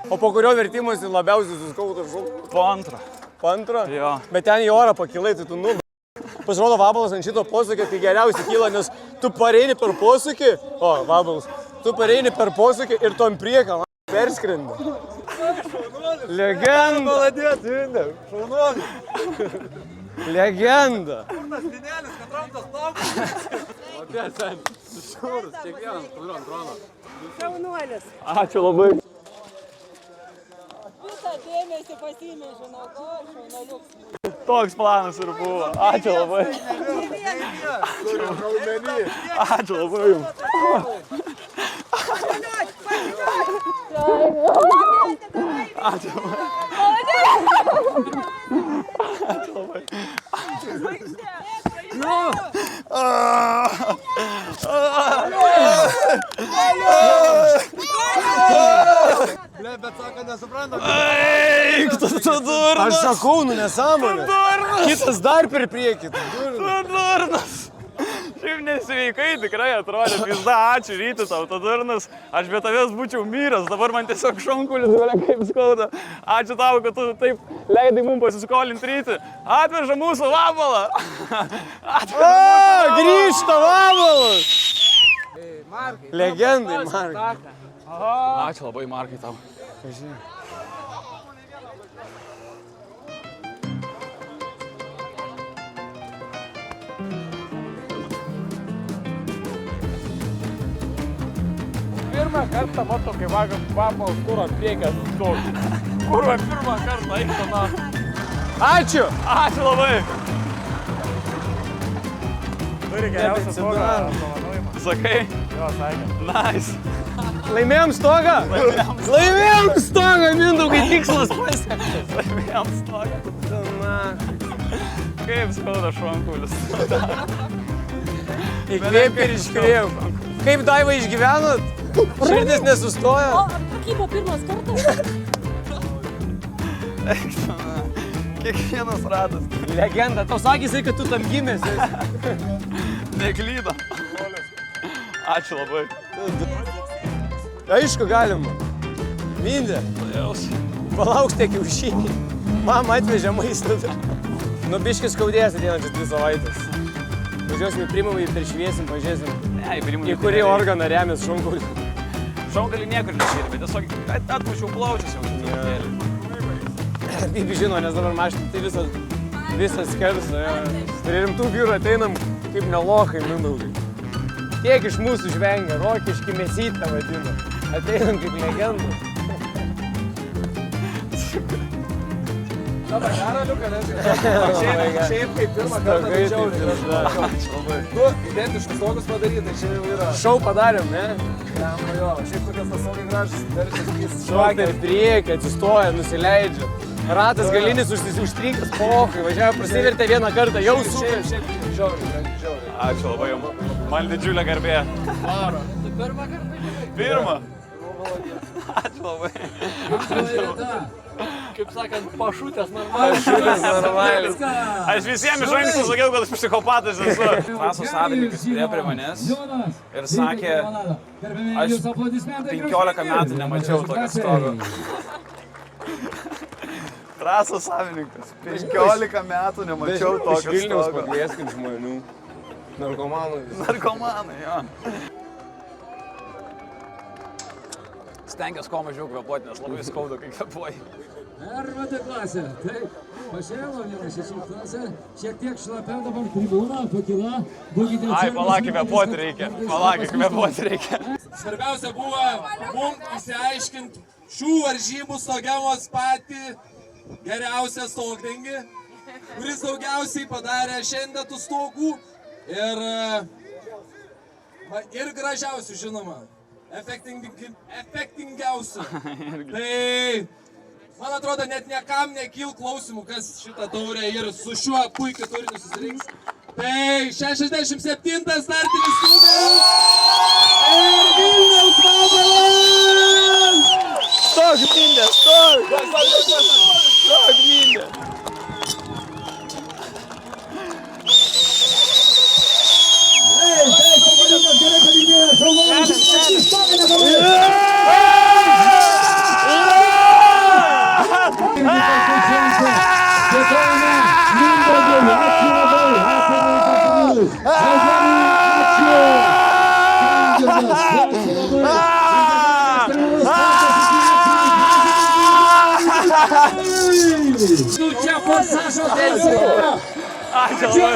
O po kurio vertimosi labiausiai suskauda šonkulis? Po antrą. Po antrą? Jo. Bet ten į orą pakilai, tai tu Pasirodo, vabalas ant šito posūkio, kai geriausiai kyla, nes tu pareini per posūkį, vabalas, tu pareini per posūkį ir tom prieką perskrendi. Legenda. Maladėt, Vindė, šaunuolis. Legenda. Kurnas Linelis, kad rantas laukas. Maladėt, sen, sušiūrus, kiekvienas turiu ant drono. Šaunuolis. Ačiū labai. Visą dėmesį pasiėmė, žinau, šaunuoliuks. Toks planas ir buvo. Ačiū labai. Ačiū labai jums. Ačiū labai. Bet sako, nesuprantam. Eik, tu durnas. Aš sakau, nesąmonė. Kitas dar per priekį. Tu durnas. Šiaip nesveikai tikrai atrodė, pizda, ačiū ryti tau, tu durnas. Aš be tavęs būčiau myręs, dabar man tiesiog šonkulis galia kaip skauda. Ačiū tau, kad tu taip leidai mums pasiskolinti ryti. Atveža mūsų vabalą. Grįžta vabalas. Legendai, Markai. Ačiū labai, Markai, tau. Pirmą kartą matau, kai vabalas kuro priekęs stovi. Kurva, pirmą kartą, eik tada. Ačiū. Ačiū labai. Turi geriausią stogą apdovanojimą. Sakai? Jo, sakė. Nice. Laimėjom stogą? Laimėjom stogą, Mindaugai, tikslas pasiektas. Laimėjom stogą. Kaip skauda šonkulis. Įkvėp ir iškvėp. Kaip Daiva išgyvenot? Širdis nesustoja? O, pakybo pirmas kartas. Kiekvienas ratas. Legenda. Tau sakėsi, kad tu tam gimėsi. Neklydo. Ačiū labai. Aišku, galima. Mindė. Palauks tie kiaušiniai. Mama atvežė maistą. Nu, biškis skaudės ateinančias 2 savaitės. Važiuosim į primamąjį per šviesim, pažiūrėsim. Ne, į primamąjį. Į kurį organą remės šonkulį. Šonkulį niekur nešėlė, bet tiesiog atpučiau plaučius jau truputėlį. Bibi žino, nes dabar mašinai tai visas skersa. Prie rimtų vyrų ateinam kaip nelokai, Mindaugai. Tiek iš mūsų žvengia, rokiški mesytą vadina. Ateinam kaip legendų. Dabar karaliuką, nes šiaip kaip pirmą kartą didžiau ir aš du identiškus stogus padaryti, tai čia jau yra. Šau padarėm, ne? Jo, šiaip tokias tas labai gražus, verčias keistas. Šokia į priekį, atsistoja, nusileidžia. Ratas galinis užstrinkas pokai, važiavo prasivertė vieną kartą, jau super. Šiaip žiauriai. Ačiū labai jums. Man didžiulė garbė. Varo. Tu pirmą kartą? Pirmą. Ačiū labai. Kaip sakant, pašutės normaliai. Aš visiems iš anksto sakiau, kad aš psichopatas esu. Trasos savininkas prie manęs ir sakė, aš 15 metų nemačiau tokio stogo. Trasos savininkas, 15 metų nemačiau tokio stogo. Iš Vilniaus pakvieskim žmonių. Narkomanai, jo. Stengiuosi kuo mažiau kvėpuoti, nes labai skauda, kai kvėpuoji. RVT klasė. Taip, pašėlo 1-6 klasė. Šiek tiek šlapia dabar tribūna, pakila. Ai, palakį kvėpuoti reikia. Palakį kvėpuoti reikia. Svarbiausia buvo mums įsiaiškinti šių varžybų stogemos patį geriausią stogdengį, kuris daugiausiai padarė šiandien tų stogų ir gražiausių, žinoma, efektingiausių. Tai, man atrodo, net niekam nekyl klausimų, kas šitą taurę ir su šiuo puikiu turiniu susirinks. Tai 67 startinis numeris ir Vilniaus Vabalas! Stok, Mindė, stok! Stok, Mindė! Čia pasašo teisėjo! Ačiū labai!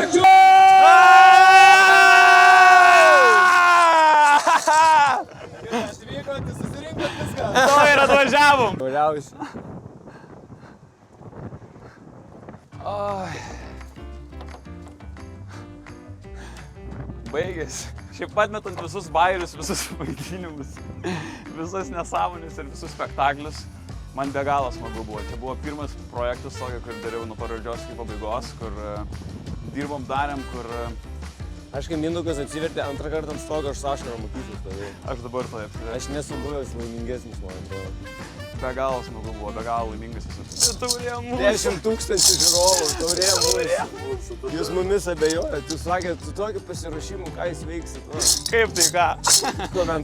To ir atvažiavom. Galiausiai. Baigėsi. Šiaip atmetant visus bairius, visus vaidinimus, visas nesąmonės ir visus spektaklius, man be galo smagu buvo. Čia buvo pirmas projektas tokio, kur dariau nuo pradžios iki pabaigos, kur dirbom, darėm, kur... Aš kai Mindaugas atsivertė antrą kartą ant stogo, aš su ašarom akysiu stovėjau. Aš dabar tai apsivertė. Aš nesu buvęs laimingesnis, man atrodo. Be galo smagu buvo, be galo laimingas esu. Taurė mūsų. 10 000 žiūrovų, taurė mūsų. Jūs mumis abejojat, jūs sakėt, su tokiu pasiruošimu, ką jūs veiksit. Kaip tai ką?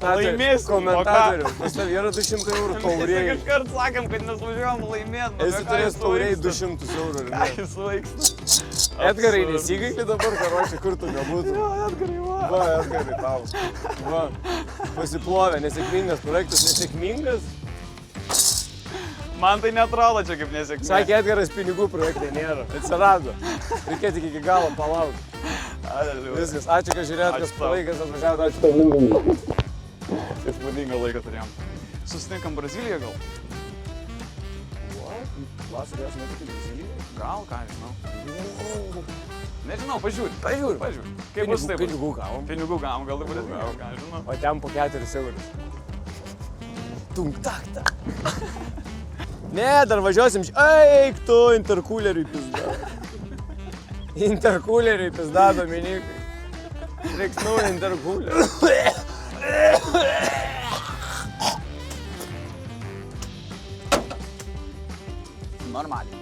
Laimėsim. Komentatorių. Pas tav yra 200 eurų taurė. Mes iškart sakėm, kad mes važiuojam laimėt. Esi turės taurėj 200 eurų. Ką jūs vaiksit? Edgarai, nesigaili dabar, karočią, kur tu nebūtum. Jo, Edgarai, va. Va, Edgarai, tau. Va, pasiplovė, nesėkmingas projektas, nesėkmingas. Man tai neatrodo čia kaip nesėkmė. Sakė Edgaras, pinigų projektai nėra. Atsirado. Reikėtų iki galo palaukti. Viskas, ačiū, kad žiūrėjot, kas palaikas atvažiavo, ačiū tau. Įspūdingą laiką turėjom. Susitinkam Braziliją gal? Vasarą esame tik Braziliją? Gal, ką žinau. Nežinau, pažiūrė. Kaip bus taip? Pinigų gavom. Pinigų gavom, gal ir Braziliją, ką žinau. O ten po 4 eurus. Tunk tak tak. Ne, dar važiuosim. Eik tu, interkuleriui pizda. Interkuleriui pizda, Dominikai. Reiks naują interkulerį. Normaliai.